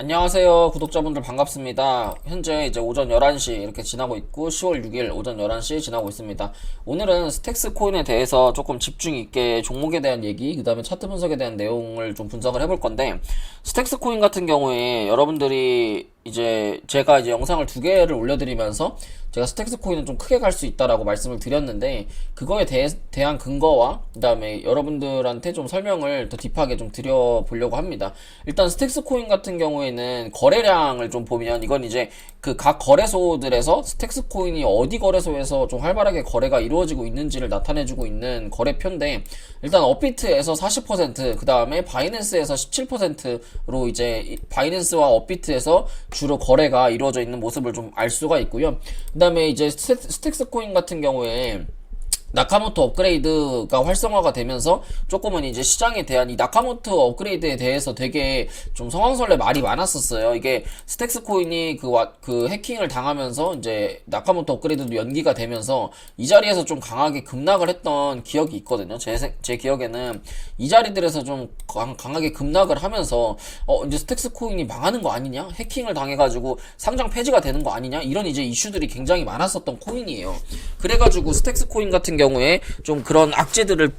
안녕하세요. 구독자분들 반갑습니다. 현재 이제 오전 11시 이렇게 지나고 있고 10월 6일 오전 11시 지나고 있습니다. 오늘은 스택스 코인에 대해서 조금 집중 있게 종목에 대한 얘기, 그 다음에 차트 분석에 대한 내용을 좀 분석을 해볼 건데, 스택스 코인 같은 경우에 여러분들이 이제 제가 이제 영상을 두 개를 올려드리면서 제가 스택스 코인은 좀 크게 갈 수 있다라고 말씀을 드렸는데, 그거에 대한 근거와 그 다음에 여러분들한테 좀 설명을 더 딥하게 좀 드려보려고 합니다. 일단 스택스 코인 같은 경우에는 거래량을 좀 보면, 이건 이제 그 각 거래소들에서 스택스 코인이 어디 거래소에서 좀 활발하게 거래가 이루어지고 있는지를 나타내주고 있는 거래표인데, 일단 업비트에서 40%, 그 다음에 바이낸스에서 17%로 이제 바이낸스와 업비트에서 주로 거래가 이루어져 있는 모습을 좀 알 수가 있고요. 그 다음에 이제 스택스 코인 같은 경우에 나카모토 업그레이드가 활성화가 되면서 조금은 이제 시장에 대한 이 나카모토 업그레이드에 대해서 되게 좀 성황설레 말이 많았었어요. 이게 스택스 코인이 그 해킹을 당하면서 이제 나카모토 업그레이드도 연기가 되면서 이 자리에서 좀 강하게 급락을 했던 기억이 있거든요. 제 기억에는 이 자리들에서 좀 강하게 급락을 하면서 이제 스택스 코인이 망하는 거 아니냐? 해킹을 당해가지고 상장 폐지가 되는 거 아니냐? 이런 이제 이슈들이 굉장히 많았었던 코인이에요. 그래가지고 스택스 코인 같은 경우에 좀 그런 악재들을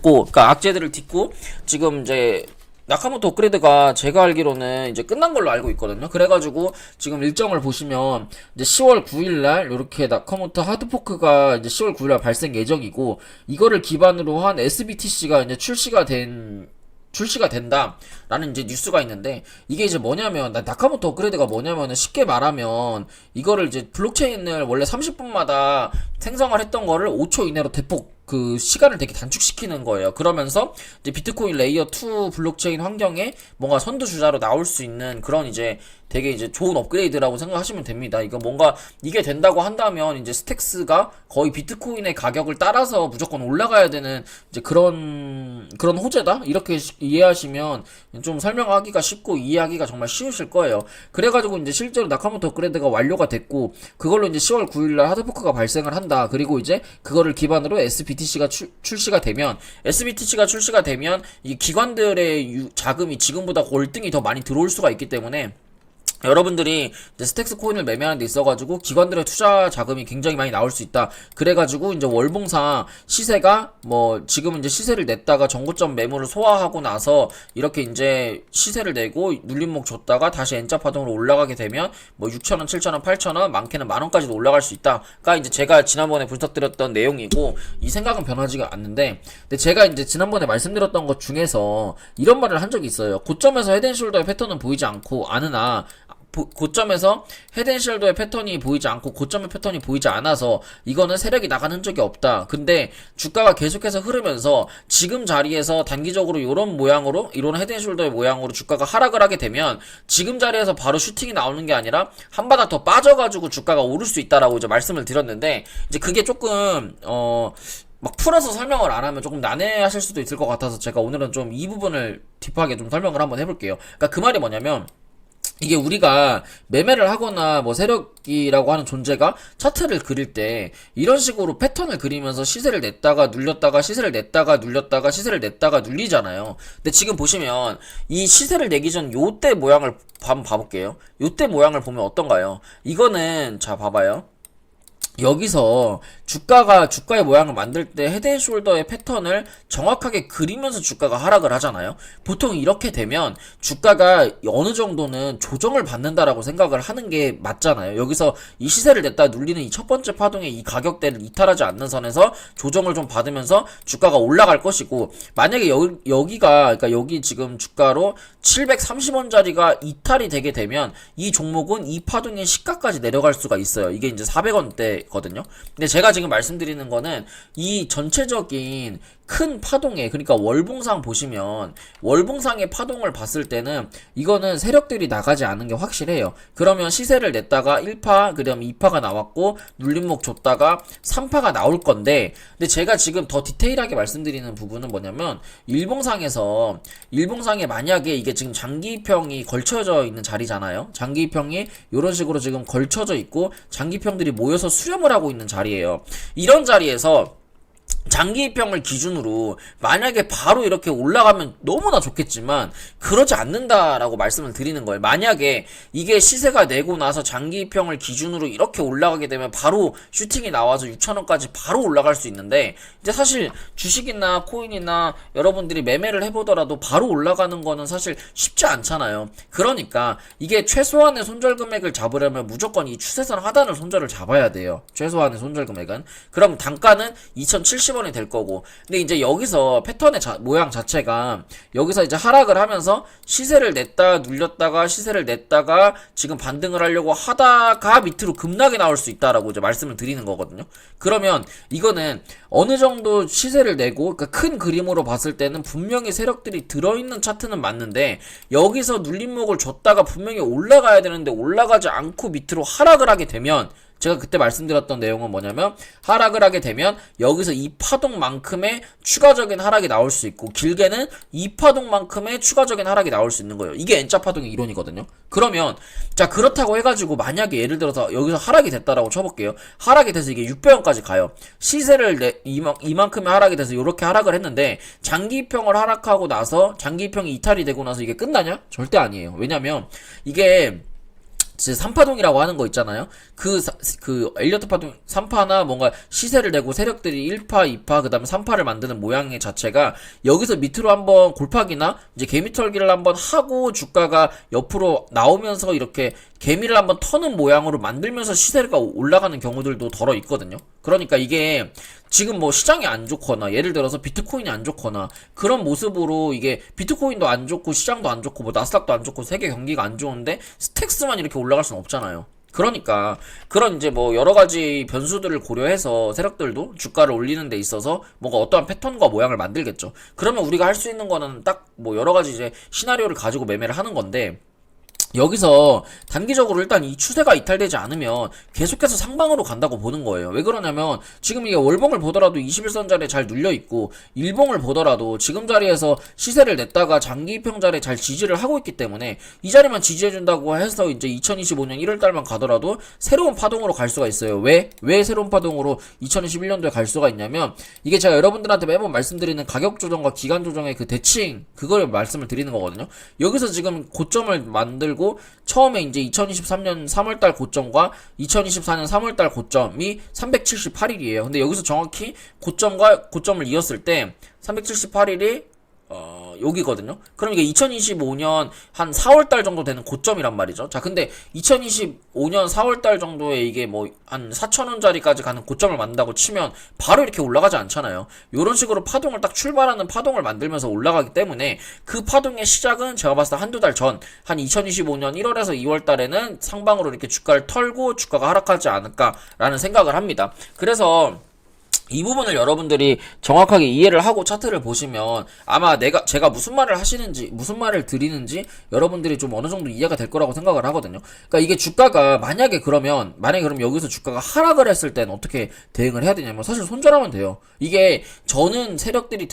그러니까 악재들을 딛고 지금 이제 나카모토 업그레이드가 제가 알기로는 이제 끝난 걸로 알고 있거든요. 그래가지고 지금 일정을 보시면 이제 10월 9일날 이렇게 나카모토 하드포크가 이제 10월 9일날 발생 예정이고, 이거를 기반으로 한 SBTC가 이제 출시가 된다라는 이제 뉴스가 있는데, 이게 이제 뭐냐면, 나카모토 업그레이드가 뭐냐면은 쉽게 말하면 이거를 이제 블록체인을 원래 30분마다 생성을 했던 거를 5초 이내로 대폭 그 시간을 되게 단축시키는 거예요. 그러면서 이제 비트코인 레이어 2 블록체인 환경에 뭔가 선두주자로 나올 수 있는 그런 이제 되게 이제 좋은 업그레이드라고 생각하시면 됩니다. 이거 뭔가 이게 된다고 한다면 이제 스택스가 거의 비트코인의 가격을 따라서 무조건 올라가야 되는 이제 그런 호재다? 이렇게 이해하시면 좀 설명하기가 쉽고 이해하기가 정말 쉬우실 거예요. 그래가지고 이제 실제로 나카모토 업그레이드가 완료가 됐고, 그걸로 이제 10월 9일날 하드포크가 발생을 한다. 그리고 이제 그거를 기반으로 SBTC가 출시가 되면 이 기관들의 자금이 지금보다 월등히 더 많이 들어올 수가 있기 때문에, 여러분들이 이제 스택스 코인을 매매하는 데 있어가지고 기관들의 투자 자금이 굉장히 많이 나올 수 있다. 그래가지고 이제 월봉상 시세가 뭐 지금 이제 시세를 냈다가 정고점 매물을 소화하고 나서 이렇게 이제 시세를 내고 눌림목 줬다가 다시 N자 파동으로 올라가게 되면 뭐 6,000원, 7,000원, 8,000원, 많게는 만원까지도 올라갈 수 있다가 이제 제가 지난번에 분석드렸던 내용이고, 이 생각은 변하지가 않는데, 근데 제가 이제 지난번에 말씀드렸던 것 중에서 이런 말을 한 적이 있어요. 고점에서 헤드앤숄더의 패턴은 보이지 않고 않으나, 고점에서 헤드앤숄더의 패턴이 보이지 않고 고점의 패턴이 보이지 않아서 이거는 세력이 나가는 흔적이 없다. 근데 주가가 계속해서 흐르면서 지금 자리에서 단기적으로 이런 헤드앤숄더의 모양으로 주가가 하락을 하게 되면 지금 자리에서 바로 슈팅이 나오는 게 아니라 한 바닥 더 빠져가지고 주가가 오를 수 있다라고 이제 말씀을 드렸는데, 이제 그게 조금 막 풀어서 설명을 안 하면 조금 난해하실 수도 있을 것 같아서 제가 오늘은 좀 이 부분을 딥하게 좀 설명을 한번 해볼게요. 그러니까 그 말이 뭐냐면, 이게 우리가 매매를 하거나 뭐 세력이라고 하는 존재가 차트를 그릴 때 이런 식으로 패턴을 그리면서 시세를 냈다가 눌렸다가 시세를 냈다가 눌렸다가 시세를 냈다가 눌리잖아요. 근데 지금 보시면 이 시세를 내기 전 요때 모양을 한번 봐볼게요. 요때 모양을 보면 어떤가요? 이거는 자 봐봐요. 여기서 주가의 모양을 만들 때 헤드앤숄더의 패턴을 정확하게 그리면서 주가가 하락을 하잖아요. 보통 이렇게 되면 주가가 어느 정도는 조정을 받는다라고 생각을 하는 게 맞잖아요. 여기서 이 시세를 냈다 눌리는 이 첫 번째 파동의 이 가격대를 이탈하지 않는 선에서 조정을 좀 받으면서 주가가 올라갈 것이고, 만약에 그러니까 여기 지금 주가로 730원짜리가 이탈이 되게 되면 이 종목은 이 파동의 시가까지 내려갈 수가 있어요. 이게 이제 400원대거든요. 근데 제가 지금 말씀드리는 거는 이 전체적인 큰 파동에, 그러니까 월봉상 보시면 월봉상의 파동을 봤을 때는 이거는 세력들이 나가지 않은 게 확실해요. 그러면 시세를 냈다가 1파, 그다음 2파가 나왔고 눌림목 줬다가 3파가 나올 건데, 근데 제가 지금 더 디테일하게 말씀드리는 부분은 뭐냐면, 일봉상에 만약에 이게 지금 장기평이 걸쳐져 있는 자리잖아요. 장기평이 이런 식으로 지금 걸쳐져 있고 장기평들이 모여서 수렴을 하고 있는 자리예요. 이런 자리에서 장기 입형을 기준으로 만약에 바로 이렇게 올라가면 너무나 좋겠지만 그러지 않는다라고 말씀을 드리는 거예요. 만약에 이게 시세가 내고 나서 장기 입형을 기준으로 이렇게 올라가게 되면 바로 슈팅이 나와서 6천원까지 바로 올라갈 수 있는데, 이제 사실 주식이나 코인이나 여러분들이 매매를 해보더라도 바로 올라가는 거는 사실 쉽지 않잖아요. 그러니까 이게 최소한의 손절 금액을 잡으려면 무조건 이 추세선 하단을 손절을 잡아야 돼요. 최소한의 손절 금액은. 그럼 단가는 2070원이 될 거고. 근데 이제 여기서 패턴의 모양 자체가 여기서 이제 하락을 하면서 시세를 냈다 눌렸다가 시세를 냈다가 지금 반등을 하려고 하다가 밑으로 급락이 나올 수 있다라고 이제 말씀을 드리는 거거든요. 그러면 이거는 어느 정도 시세를 내고, 그러니까 큰 그림으로 봤을 때는 분명히 세력들이 들어있는 차트는 맞는데 여기서 눌림목을 줬다가 분명히 올라가야 되는데 올라가지 않고 밑으로 하락을 하게 되면, 제가 그때 말씀드렸던 내용은 뭐냐면, 하락을 하게 되면 여기서 이 파동만큼의 추가적인 하락이 나올 수 있고, 길게는 이 파동만큼의 추가적인 하락이 나올 수 있는 거예요. 이게 N자 파동의 이론이거든요. 그러면 자, 그렇다고 해가지고 만약에 예를 들어서 여기서 하락이 됐다라고 쳐볼게요. 하락이 돼서 이게 600원까지 가요. 시세를 이만큼의 하락이 돼서 이렇게 하락을 했는데 장기 입형을 하락하고 나서 장기 입형이 이탈이 되고 나서 이게 끝나냐? 절대 아니에요. 왜냐면 이게 3파동이라고 하는 거 있잖아요. 그 엘리어트 파동 3파나 뭔가 시세를 내고 세력들이 1파, 2파, 그 다음에 3파를 만드는 모양의 자체가 여기서 밑으로 한번 골파기나 이제 개미털기를 한번 하고 주가가 옆으로 나오면서 이렇게 개미를 한번 터는 모양으로 만들면서 시세가 올라가는 경우들도 덜어 있거든요. 그러니까 이게 지금 뭐 시장이 안 좋거나 예를 들어서 비트코인이 안 좋거나 그런 모습으로, 이게 비트코인도 안 좋고 시장도 안 좋고 뭐 나스닥도 안 좋고 세계 경기가 안 좋은데 스택스만 이렇게 올라갈 수는 없잖아요. 그러니까 그런 이제 뭐 여러 가지 변수들을 고려해서 세력들도 주가를 올리는 데 있어서 뭔가 어떠한 패턴과 모양을 만들겠죠. 그러면 우리가 할 수 있는 거는 딱 뭐 여러 가지 이제 시나리오를 가지고 매매를 하는 건데, 여기서 단기적으로 일단 이 추세가 이탈되지 않으면 계속해서 상방으로 간다고 보는 거예요. 왜 그러냐면 지금 이게 월봉을 보더라도 21선 자리에 잘 눌려있고, 일봉을 보더라도 지금 자리에서 시세를 냈다가 장기 입형 자리에 잘 지지를 하고 있기 때문에 이 자리만 지지해준다고 해서 이제 2025년 1월달만 가더라도 새로운 파동으로 갈 수가 있어요. 왜 새로운 파동으로 2021년도에 갈 수가 있냐면, 이게 제가 여러분들한테 매번 말씀드리는 가격 조정과 기간 조정의 그 대칭, 그걸 말씀을 드리는 거거든요. 여기서 지금 고점을 만들고 처음에 이제 2023년 3월달 고점과 2024년 3월달 고점이 378일이에요. 근데 여기서 정확히 고점과 고점을 이었을 때 378일이 여기거든요. 그럼 이게 2025년 한 4월달 정도 되는 고점이란 말이죠. 자, 근데 2025년 4월달 정도에 이게 뭐 한 4,000원짜리까지 가는 고점을 만든다고 치면 바로 이렇게 올라가지 않잖아요. 요런 식으로 파동을 딱 출발하는 파동을 만들면서 올라가기 때문에 그 파동의 시작은 제가 봤을 때 한두 달 전, 한 2025년 1월에서 2월달에는 상방으로 이렇게 주가를 털고 주가가 하락하지 않을까라는 생각을 합니다. 그래서 이 부분을 여러분들이 정확하게 이해를 하고 차트를 보시면 아마 제가 무슨 말을 하시는지, 무슨 말을 드리는지 여러분들이 좀 어느 정도 이해가 될 거라고 생각을 하거든요. 그러니까 이게 주가가 만약에 그럼 여기서 주가가 하락을 했을 때는 어떻게 대응을 해야 되냐면 사실 손절하면 돼요. 이게 저는 세력들이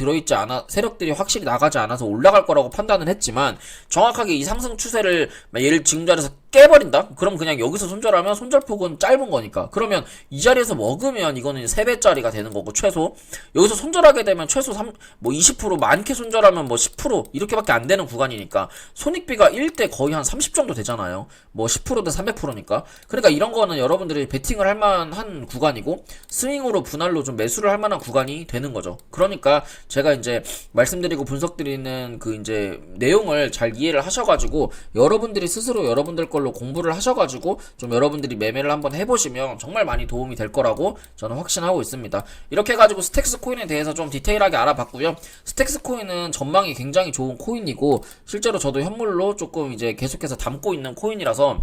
확실히 나가지 않아서 올라갈 거라고 판단을 했지만, 정확하게 이 상승 추세를 예를 지금 자리에서 깨버린다? 그럼 그냥 여기서 손절하면 손절폭은 짧은 거니까, 그러면 이 자리에서 먹으면 이거는 3배짜리가 되는 거고, 최소 여기서 손절하게 되면 최소 20% 많게 손절하면 뭐 10% 이렇게밖에 안 되는 구간이니까 손익비가 1대 거의 한 30 정도 되잖아요. 뭐 10%대 300%니까. 그러니까 이런 거는 여러분들이 베팅을 할 만한 구간이고 스윙으로 분할로 좀 매수를 할 만한 구간이 되는 거죠. 그러니까 제가 이제 말씀드리고 분석드리는 그 이제 내용을 잘 이해를 하셔가지고 여러분들이 스스로 여러분들 걸로 공부를 하셔가지고 좀 여러분들이 매매를 한번 해보시면 정말 많이 도움이 될 거라고 저는 확신하고 있습니다. 이렇게 해가지고 스택스 코인에 대해서 좀 디테일하게 알아봤고요. 스택스 코인은 전망이 굉장히 좋은 코인이고 실제로 저도 현물로 조금 이제 계속해서 담고 있는 코인이라서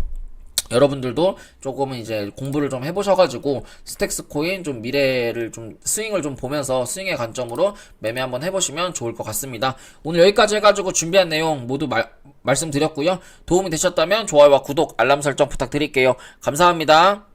여러분들도 조금은 이제 공부를 좀 해보셔가지고 스택스 코인 좀 미래를 좀 스윙을 좀 보면서 스윙의 관점으로 매매 한번 해보시면 좋을 것 같습니다. 오늘 여기까지 해가지고 준비한 내용 모두 말씀드렸고요. 도움이 되셨다면 좋아요와 구독, 알람 설정 부탁드릴게요. 감사합니다.